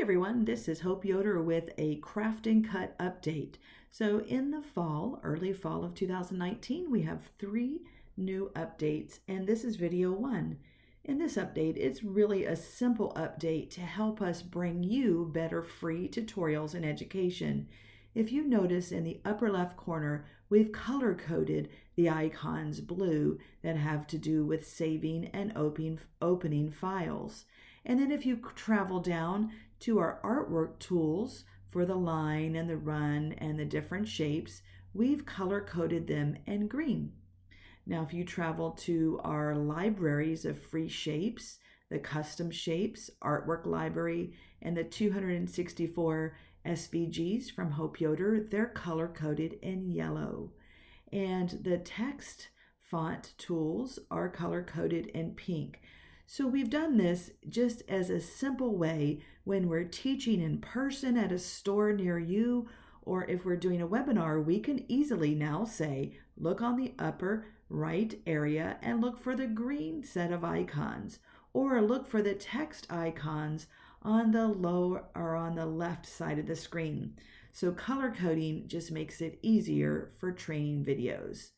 everyone, this is Hope Yoder with a Craft and Cut update. So in the fall, early fall of 2019, we have 3 new updates, and this is video 1. In this update, it's really a simple update to help us bring you better free tutorials in education. If you notice in the upper left corner, we've color-coded the icons blue that have to do with saving and opening files. And then if you travel down to our artwork tools for the line and the run and the different shapes, we've color-coded them in green. Now, if you travel to our libraries of free shapes, the custom shapes, artwork library, and the 264 SVGs from Hope Yoder, they're color-coded in yellow. And the text font tools are color-coded in pink. So we've done this just as a simple way when we're teaching in person at a store near you, or if we're doing a webinar, we can easily now say, look on the upper right area and look for the green set of icons, or look for the text icons on the lower or on the left side of the screen. So color coding just makes it easier for training videos.